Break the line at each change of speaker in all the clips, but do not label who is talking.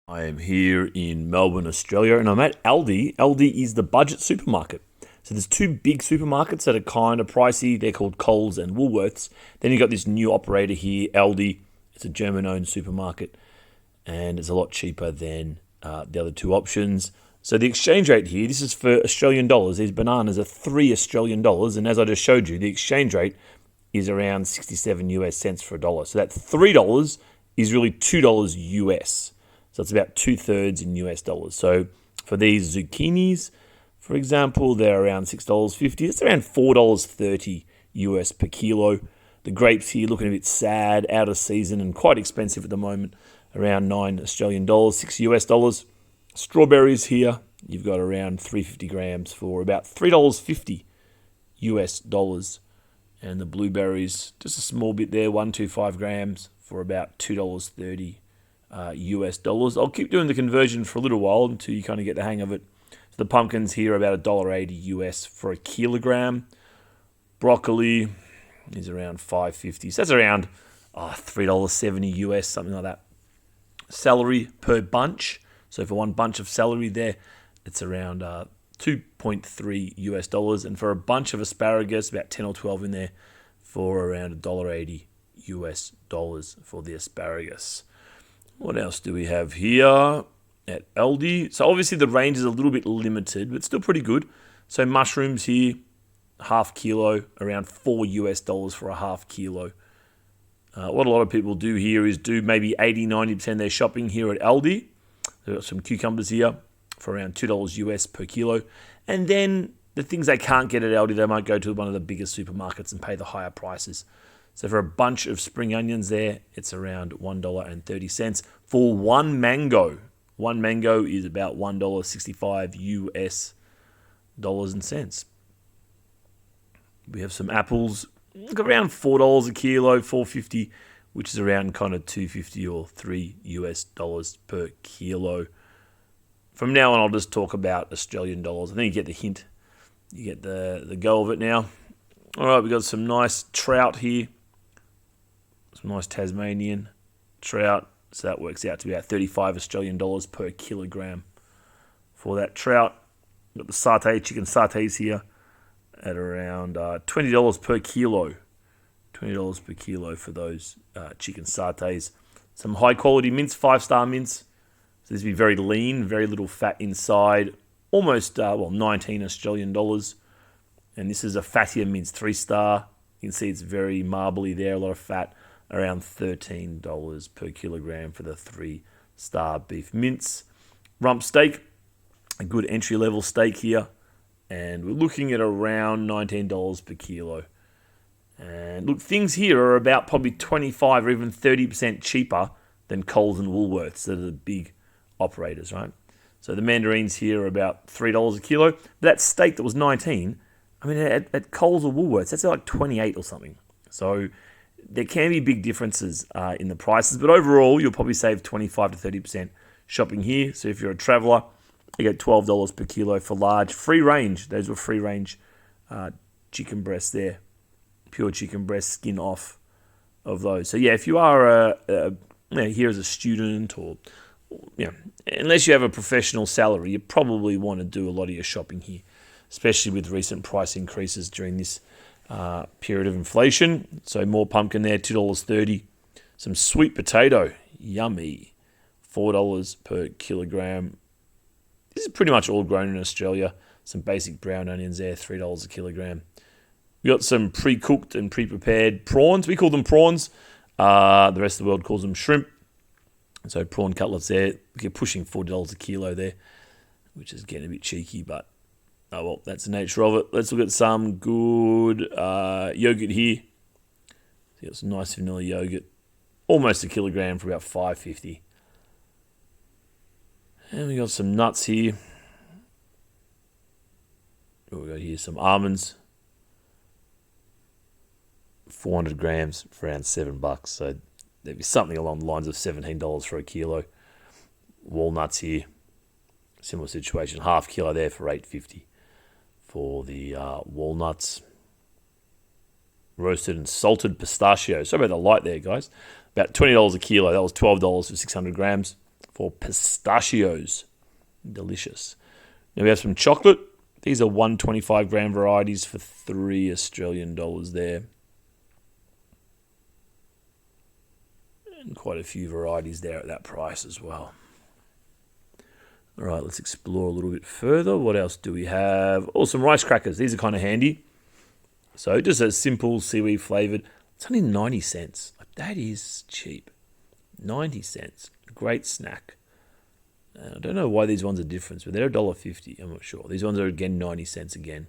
I am here in Melbourne, Australia, and I'm at Aldi. Aldi is the budget supermarket. So there's two big supermarkets that are kind of pricey. They're called Coles and Woolworths. Then you've got this new operator here, Aldi. It's a German-owned supermarket, and it's a lot cheaper than the other two options. So the exchange rate here, this is for Australian dollars. These bananas are 3 Australian dollars, and as I just showed you, the exchange rate is around 67 US cents for a dollar. So that $3 is really $2 US. So it's about 2/3 in US dollars. So for these zucchinis, for example, they're around $6.50. It's around $4.30 US per kilo. The grapes here looking a bit sad, out of season and quite expensive at the moment, around 9 Australian dollars, 6 US dollars. Strawberries here, you've got around 350 grams for about $3.50 US dollars. And the blueberries, just a small bit there, 125 grams for about $2.30 US dollars. I'll keep doing the conversion for a little while until you kind of get the hang of it. So the pumpkins here are about $1.80 US for a kilogram. Broccoli is around $5.50. So that's around $3.70 US, something like that. Celery per bunch. So for one bunch of celery there, it's around 2.3 US dollars. And for a bunch of asparagus, about 10 or 12 in there, for around $1.80 US dollars for the asparagus. What else do we have here at Aldi? So obviously the range is a little bit limited, but still pretty good. So mushrooms here, half kilo, around $4 US dollars for a half kilo. What a lot of people do here is do maybe 80-90% of their shopping here at Aldi. They've got some cucumbers here for around $2 US per kilo. And then the things they can't get at Aldi, they might go to one of the biggest supermarkets and pay the higher prices. So for a bunch of spring onions there, it's around $1.30 for one mango. One mango is about $1.65 US dollars and cents. We have some apples, around $4 a kilo, $4.50, which is around kind of $2.50 or $3 US dollars per kilo. From now on, I'll just talk about Australian dollars. I think you get the hint. You get the go of it now. All right, we've got some nice trout here. Some nice Tasmanian trout. So that works out to be about 35 Australian dollars per kilogram for that trout. Got the chicken satay here at around $20 per kilo. $20 per kilo for those chicken satays. Some high quality mince, 5-star mince. So this will be very lean, very little fat inside. Almost 19 Australian dollars. And this is a fattier mince, 3-star. You can see it's very marbly there, a lot of fat. Around $13 per kilogram for the 3-star beef mince. Rump steak, a good entry-level steak here. And we're looking at around $19 per kilo. And look, things here are about probably 25 or even 30% cheaper than Coles and Woolworths, that are the big operators, right? So the mandarins here are about $3 a kilo. That steak that was 19, I mean, at Coles or Woolworths, that's like 28 or something. So there can be big differences in the prices, but overall, you'll probably save 25 to 30% shopping here. So if you're a traveller, you get $12 per kilo for large. Free range, those were free range chicken breasts there. Pure chicken breast, skin off of those. So yeah, if you are here as a student or unless you have a professional salary, you probably want to do a lot of your shopping here, especially with recent price increases during this period of inflation. So more pumpkin there, $2.30. Some sweet potato, yummy, $4 per kilogram. This is pretty much all grown in Australia. Some basic brown onions there, $3 a kilogram. We got some pre-cooked and pre-prepared prawns. We call them prawns. The rest of the world calls them shrimp. So prawn cutlets there. We're pushing $40 a kilo there, which is getting a bit cheeky, but oh well, that's the nature of it. Let's look at some good yogurt here. So you got some nice vanilla yogurt. Almost a kilogram for about $5.50. And we got some nuts here. We got here some almonds. 400 grams for around $7. So there'd be something along the lines of $17 for a kilo. Walnuts here. Similar situation. Half kilo there for $8.50 for the walnuts. Roasted and salted pistachios. Sorry about the light there, guys. About $20 a kilo. That was $12 for 600 grams. for pistachios. Delicious. Now we have some chocolate. These are 125 gram varieties for $3 Australian there. And quite a few varieties there at that price as well. All right, let's explore a little bit further. What else do we have? Oh, some rice crackers. These are kind of handy. So just a simple seaweed flavored. It's only 90 cents. That is cheap. 90 cents. Great snack. I don't know why these ones are different, but they're $1.50. I'm not sure. These ones are, again, 90 cents again.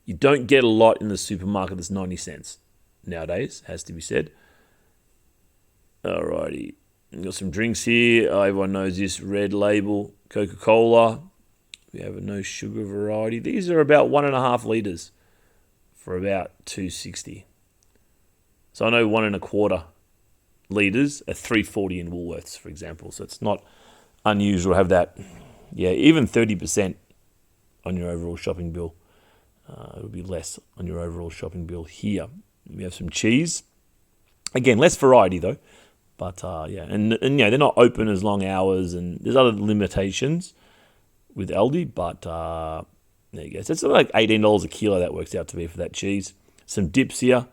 You don't get a lot in the supermarket that's 90 cents nowadays, has to be said. Alrighty. We've got some drinks here. Everyone knows this. Red Label, Coca-Cola. We have a no sugar variety. These are about 1.5 litres for about $2.60. So I know 1.25 litres are $3.40 in Woolworths, for example. So it's not unusual to have that. Yeah, even 30% on your overall shopping bill. It'll be less on your overall shopping bill here. We have some cheese. Again, less variety though. But yeah, and yeah, they're not open as long hours, and there's other limitations with Aldi. But there you go. So it's like $18 a kilo. That works out to be for that cheese. Some dips here.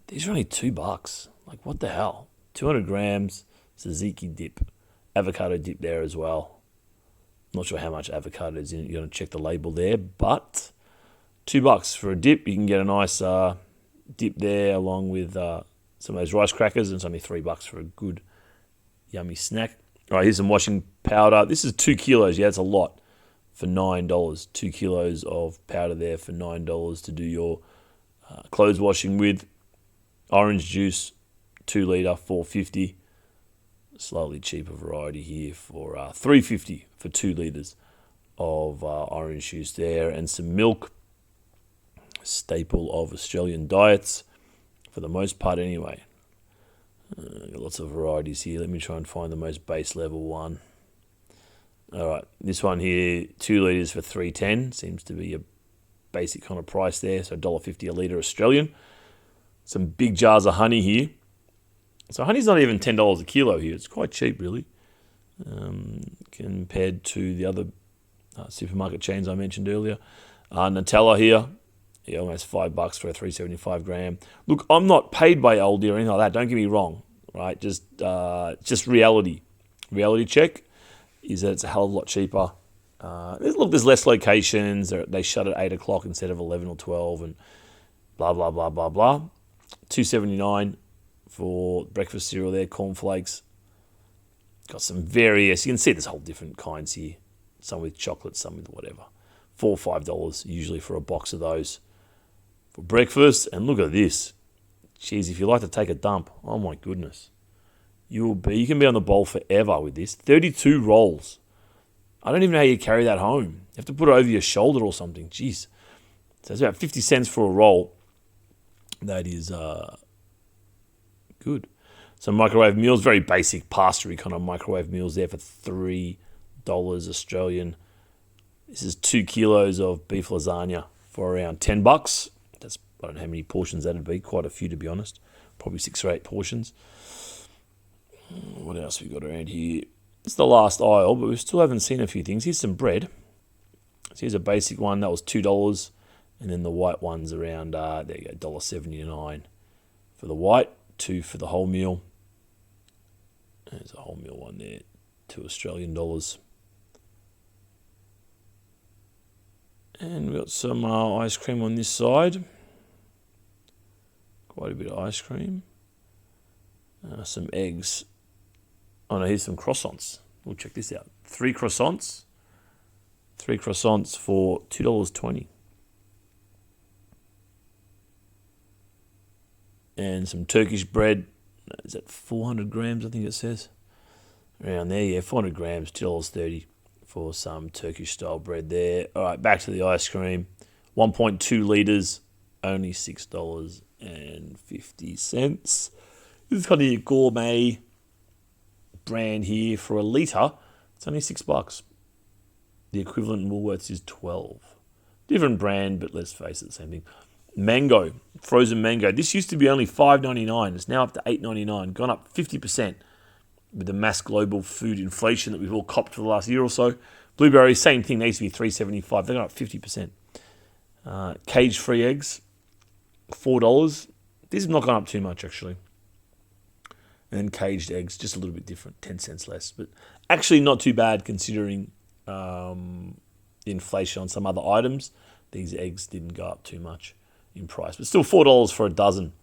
These are only $2. Like what the hell? 200 grams tzatziki dip, avocado dip there as well. Not sure how much avocado is in it. You're gonna check the label there, but $2 for a dip. You can get a nice dip there along with some of those rice crackers, and it's only $3 for a good, yummy snack. All right, here's some washing powder. This is 2 kilos. Yeah, it's a lot for $9. 2 kilos of powder there for $9 to do your clothes washing with. Orange juice, 2 litre, $4.50. Slightly cheaper variety here for $3.50 for 2 litres of orange juice there, and some milk. Staple of Australian diets. For the most part anyway. Got lots of varieties here. Let me try and find the most base level one. All right, this one here, 2 litres for $3.10. Seems to be a basic kind of price there. So $1.50 a litre Australian. Some big jars of honey here. So honey's not even $10 a kilo here. It's quite cheap really. Compared to the other supermarket chains I mentioned earlier. Nutella here. Yeah, almost $5 for a 375 gram. Look, I'm not paid by Aldi or anything like that. Don't get me wrong, right? Just reality. Reality check is that it's a hell of a lot cheaper. There's less locations. They shut at 8 o'clock instead of 11 or 12, and blah blah blah blah blah. $2.79 for breakfast cereal there, cornflakes. Got some various. You can see there's whole different kinds here. Some with chocolate, some with whatever. $4 or $5 usually for a box of those. For breakfast, and look at this. Jeez, if you like to take a dump, oh my goodness. You can be on the bowl forever with this. 32 rolls. I don't even know how you carry that home. You have to put it over your shoulder or something. Jeez. So it's about 50 cents for a roll. That is good. Some microwave meals, very basic pastry kind of microwave meals there for $3 Australian. This is 2 kilos of beef lasagna for around $10. I don't know how many portions that'd be. Quite a few, to be honest. Probably 6 or 8 portions. What else we got around here? It's the last aisle, but we still haven't seen a few things. Here's some bread. So here's a basic one. That was $2. And then the white one's around, there you go, $1.79 for the white, $2 for the whole meal. There's a whole meal one there, $2 Australian. And we've got some ice cream on this side. Quite a bit of ice cream. Some eggs. Oh no, here's some croissants. We'll check this out. 3 croissants. 3 croissants for $2.20. And some Turkish bread. Is that 400 grams, I think it says? Around there, yeah, 400 grams, $2.30 for some Turkish style bread there. All right, back to the ice cream. 1.2 litres, only $6.50. This is kind of your gourmet brand here. For a litre, it's only $6. The equivalent in Woolworths is $12. Different brand, but let's face it, same thing. Mango, frozen mango. This used to be only $5.99. It's now up to $8.99. Gone up 50%. with the mass global food inflation that we've all copped for the last year or so. Blueberries, same thing. They used to be $3.75. They're up 50%. Cage-free eggs, $4. This has not gone up too much, actually. And caged eggs, just a little bit different, 10 cents less. But actually not too bad considering the inflation on some other items. These eggs didn't go up too much in price. But still $4 for a dozen.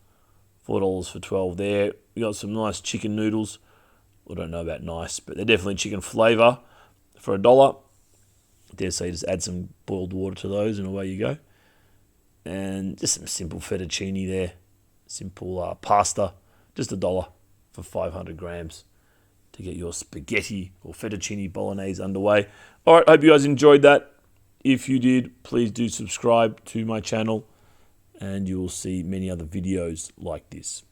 $4 for 12 there. We got some nice chicken noodles. I don't know about nice, but they're definitely chicken flavour for $1. I dare say just add some boiled water to those and away you go. And just some simple fettuccine there. Simple pasta. Just $1 for 500 grams to get your spaghetti or fettuccine bolognese underway. All right, hope you guys enjoyed that. If you did, please do subscribe to my channel and you will see many other videos like this.